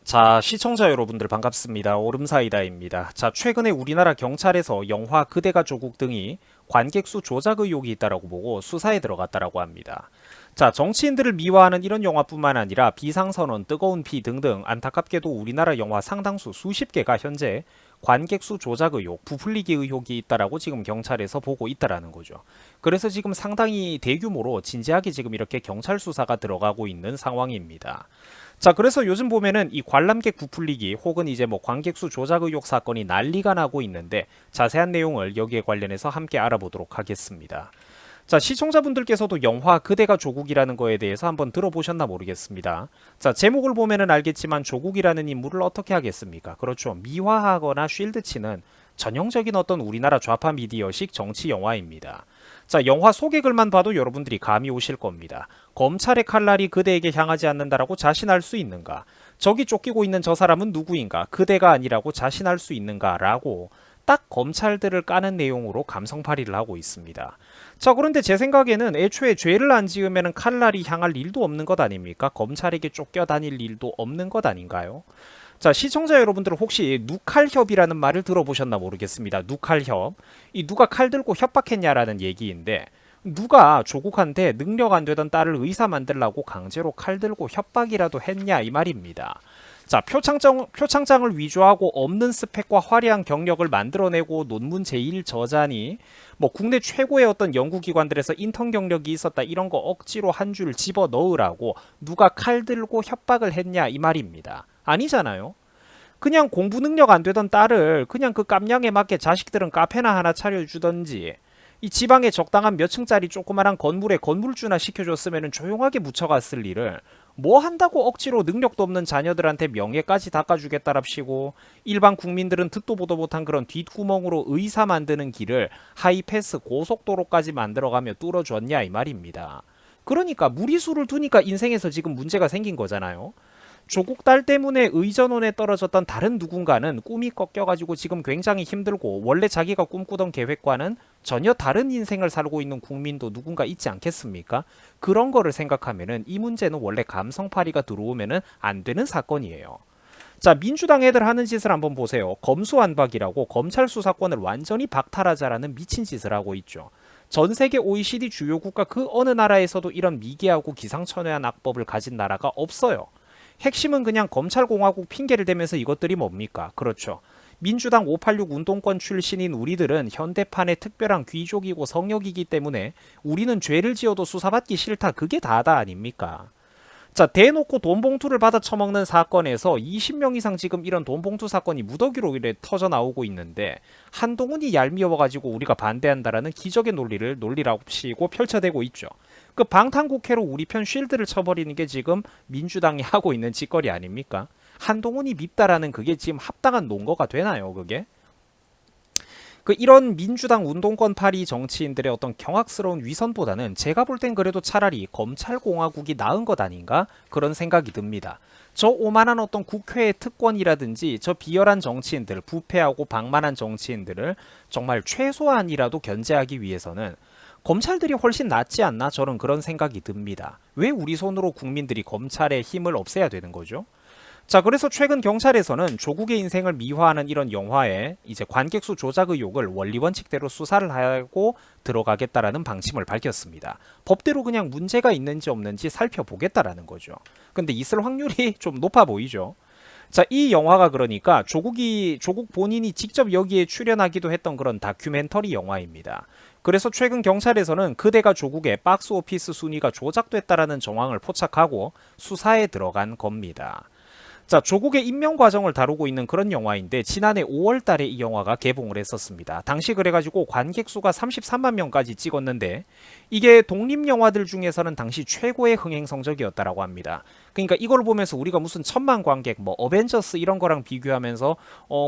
자, 시청자 여러분들 반갑습니다. 오름사이다입니다. 자, 최근에 우리나라 경찰에서 영화 그대가 조국 등이 관객 수 조작 의혹이 있다라고 보고 수사에 들어갔다라고 합니다. 자, 정치인들을 미화하는 이런 영화뿐만 아니라 비상선언, 뜨거운 피 등등 안타깝게도 우리나라 영화 상당수 수십 개가 현재 관객 수 조작 의혹, 부풀리기 의혹이 있다라고 지금 경찰에서 보고 있다라는 거죠. 그래서 지금 상당히 대규모로 진지하게 지금 이렇게 경찰 수사가 들어가고 있는 상황입니다. 자, 그래서 요즘 보면은 이 관람객 부풀리기 혹은 이제 뭐 관객 수 조작 의혹 사건이 난리가 나고 있는데 자세한 내용을 여기에 관련해서 함께 알아보도록 하겠습니다. 자, 시청자분들께서도 영화 그대가 조국이라는 거에 대해서 한번 들어보셨나 모르겠습니다. 자, 제목을 보면은 알겠지만 조국이라는 인물을 어떻게 하겠습니까? 그렇죠. 미화하거나 쉴드치는 전형적인 어떤 우리나라 좌파 미디어식 정치 영화입니다. 자, 영화 소개글만 봐도 여러분들이 감이 오실 겁니다. 검찰의 칼날이 그대에게 향하지 않는다라고 자신할 수 있는가? 저기 쫓기고 있는 저 사람은 누구인가? 그대가 아니라고 자신할 수 있는가? 라고 딱 검찰들을 까는 내용으로 감성팔이를 하고 있습니다. 자, 그런데 제 생각에는 애초에 죄를 안 지으면 칼날이 향할 일도 없는 것 아닙니까? 검찰에게 쫓겨다닐 일도 없는 것 아닌가요? 자, 시청자 여러분들 혹시 누칼협이라는 말을 들어보셨나 모르겠습니다. 누칼협. 이 누가 칼 들고 협박했냐라는 얘기인데 누가 조국한테 능력 안 되던 딸을 의사 만들라고 강제로 칼 들고 협박이라도 했냐 이 말입니다. 자, 표창장을 위조하고 없는 스펙과 화려한 경력을 만들어내고 논문 제1저자니 뭐 국내 최고의 어떤 연구기관들에서 인턴 경력이 있었다 이런 거 억지로 한 줄 집어 넣으라고 누가 칼 들고 협박을 했냐 이 말입니다. 아니잖아요. 그냥 공부 능력 안 되던 딸을 그냥 그 깜냥에 맞게 자식들은 카페나 하나 차려주던지 이 지방에 적당한 몇 층짜리 조그만한 건물에 건물주나 시켜줬으면 조용하게 묻혀갔을 일을 뭐 한다고 억지로 능력도 없는 자녀들한테 명예까지 닦아주겠다랍시고 일반 국민들은 듣도 보도 못한 그런 뒷구멍으로 의사 만드는 길을 하이패스 고속도로까지 만들어가며 뚫어줬냐 이 말입니다. 그러니까 무리수를 두니까 인생에서 지금 문제가 생긴 거잖아요. 조국 딸 때문에 의전원에 떨어졌던 다른 누군가는 꿈이 꺾여가지고 지금 굉장히 힘들고 원래 자기가 꿈꾸던 계획과는 전혀 다른 인생을 살고 있는 국민도 누군가 있지 않겠습니까? 그런 거를 생각하면은 이 문제는 원래 감성파리가 들어오면은 안 되는 사건이에요. 자, 민주당 애들 하는 짓을 한번 보세요. 검수완박이라고 검찰 수사권을 완전히 박탈하자라는 미친 짓을 하고 있죠. 전 세계 OECD 주요 국가 그 어느 나라에서도 이런 미개하고 기상천외한 악법을 가진 나라가 없어요. 핵심은 그냥 검찰공화국 핑계를 대면서 이것들이 뭡니까? 그렇죠. 민주당 586 운동권 출신인 우리들은 현대판의 특별한 귀족이고 성역이기 때문에 우리는 죄를 지어도 수사받기 싫다. 그게 다다 아닙니까? 자, 대놓고 돈봉투를 받아 처먹는 사건에서 20명 이상 지금 이런 돈봉투 사건이 무더기로 이래 터져 나오고 있는데 한동훈이 얄미워가지고 우리가 반대한다라는 기적의 논리랍시고 펼쳐대고 있죠. 그 방탄국회로 우리 편 쉴드를 쳐버리는 게 지금 민주당이 하고 있는 짓거리 아닙니까? 한동훈이 밉다라는 그게 지금 합당한 논거가 되나요, 그게? 그 이런 민주당 운동권 파리 정치인들의 어떤 경악스러운 위선보다는 제가 볼 땐 그래도 차라리 검찰공화국이 나은 것 아닌가 그런 생각이 듭니다. 저 오만한 어떤 국회의 특권이라든지 저 비열한 정치인들, 부패하고 방만한 정치인들을 정말 최소한이라도 견제하기 위해서는 검찰들이 훨씬 낫지 않나 저는 그런 생각이 듭니다. 왜 우리 손으로 국민들이 검찰의 힘을 없애야 되는 거죠? 자, 그래서 최근 경찰에서는 조국의 인생을 미화하는 이런 영화에 이제 관객수 조작 의혹을 원리 원칙대로 수사를 하고 들어가겠다라는 방침을 밝혔습니다. 법대로 그냥 문제가 있는지 없는지 살펴보겠다라는 거죠. 근데 있을 확률이 좀 높아 보이죠. 자, 이 영화가 그러니까 조국 본인이 직접 여기에 출연하기도 했던 그런 다큐멘터리 영화입니다. 그래서 최근 경찰에서는 그대가 조국의 박스오피스 순위가 조작됐다라는 정황을 포착하고 수사에 들어간 겁니다. 자, 조국의 임명 과정을 다루고 있는 그런 영화인데 지난해 5월 달에 이 영화가 개봉을 했었습니다. 당시 그래가지고 관객 수가 33만 명까지 찍었는데 이게 독립 영화들 중에서는 당시 최고의 흥행 성적이었다라고 합니다. 그러니까 이걸 보면서 우리가 무슨 천만 관객, 뭐 어벤져스 이런 거랑 비교하면서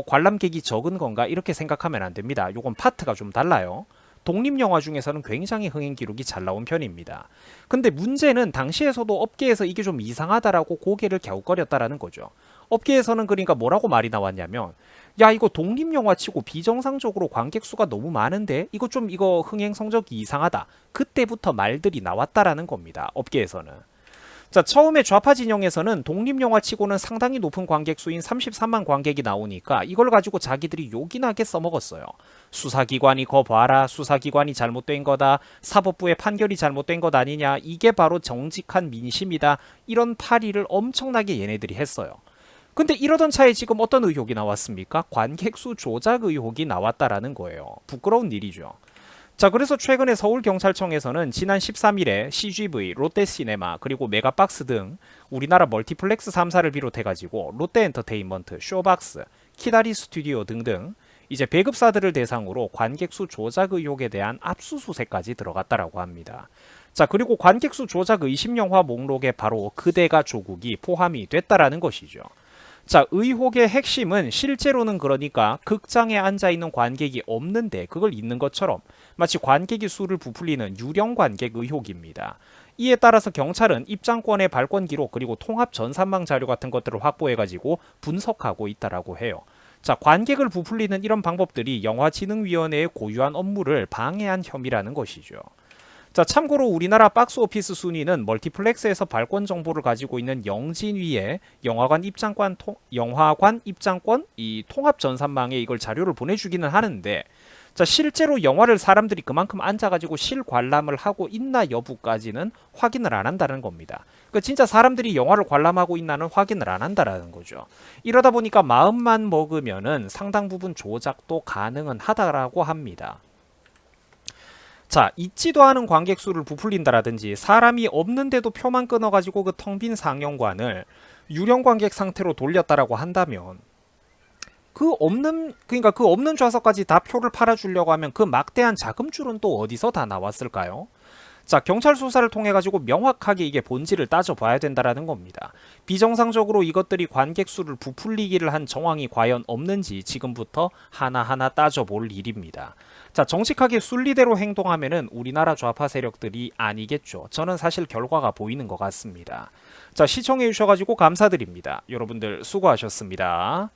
관람객이 적은 건가 이렇게 생각하면 안 됩니다. 요건 파트가 좀 달라요. 독립영화 중에서는 굉장히 흥행 기록이 잘 나온 편입니다. 근데 문제는 당시에서도 업계에서 이게 좀 이상하다라고 고개를 갸웃거렸다라는 거죠. 업계에서는 그러니까 뭐라고 말이 나왔냐면 야, 이거 독립영화 치고 비정상적으로 관객 수가 너무 많은데 이거 흥행 성적이 이상하다. 그때부터 말들이 나왔다라는 겁니다. 업계에서는. 자, 처음에 좌파 진영에서는 독립영화치고는 상당히 높은 관객 수인 33만 관객이 나오니까 이걸 가지고 자기들이 요긴하게 써먹었어요. 수사기관이 거 봐라, 수사기관이 잘못된 거다, 사법부의 판결이 잘못된 것 아니냐, 이게 바로 정직한 민심이다, 이런 파리를 엄청나게 얘네들이 했어요. 근데 이러던 차에 지금 어떤 의혹이 나왔습니까? 관객수 조작 의혹이 나왔다라는 거예요. 부끄러운 일이죠. 자, 그래서 최근에 서울경찰청에서는 지난 13일에 CGV, 롯데시네마, 그리고 메가박스 등 우리나라 멀티플렉스 3사를 비롯해가지고 롯데엔터테인먼트, 쇼박스, 키다리 스튜디오 등등 이제 배급사들을 대상으로 관객수 조작 의혹에 대한 압수수색까지 들어갔다라고 합니다. 자, 그리고 관객수 조작 의심 영화 목록에 바로 그대가 조국이 포함이 됐다라는 것이죠. 자, 의혹의 핵심은 실제로는 그러니까 극장에 앉아있는 관객이 없는데 그걸 있는 것처럼 마치 관객이 수를 부풀리는 유령 관객 의혹입니다. 이에 따라서 경찰은 입장권의 발권 기록 그리고 통합 전산망 자료 같은 것들을 확보해가지고 분석하고 있다라고 해요. 자, 관객을 부풀리는 이런 방법들이 영화진흥위원회의 고유한 업무를 방해한 혐의라는 것이죠. 자, 참고로 우리나라 박스오피스 순위는 멀티플렉스에서 발권 정보를 가지고 있는 영진위에 영화관 입장권 이 통합 전산망에 이걸 자료를 보내주기는 하는데, 자, 실제로 영화를 사람들이 그만큼 앉아가지고 실관람을 하고 있나 여부까지는 확인을 안 한다는 겁니다. 그러니까 진짜 사람들이 영화를 관람하고 있나는 확인을 안 한다라는 거죠. 이러다 보니까 마음만 먹으면은 상당 부분 조작도 가능은 하다라고 합니다. 자, 있지도 않은 관객 수를 부풀린다라든지 사람이 없는데도 표만 끊어가지고 그 텅 빈 상영관을 유령 관객 상태로 돌렸다라고 한다면 그러니까 그 없는 좌석까지 다 표를 팔아주려고 하면 그 막대한 자금줄은 또 어디서 다 나왔을까요? 자, 경찰 수사를 통해 가지고 명확하게 이게 본질을 따져봐야 된다라는 겁니다. 비정상적으로 이것들이 관객 수를 부풀리기를 한 정황이 과연 없는지 지금부터 하나하나 따져볼 일입니다. 자, 정직하게 순리대로 행동하면은 우리나라 좌파 세력들이 아니겠죠. 저는 사실 결과가 보이는 것 같습니다. 자, 시청해 주셔가지고 감사드립니다. 여러분들 수고하셨습니다.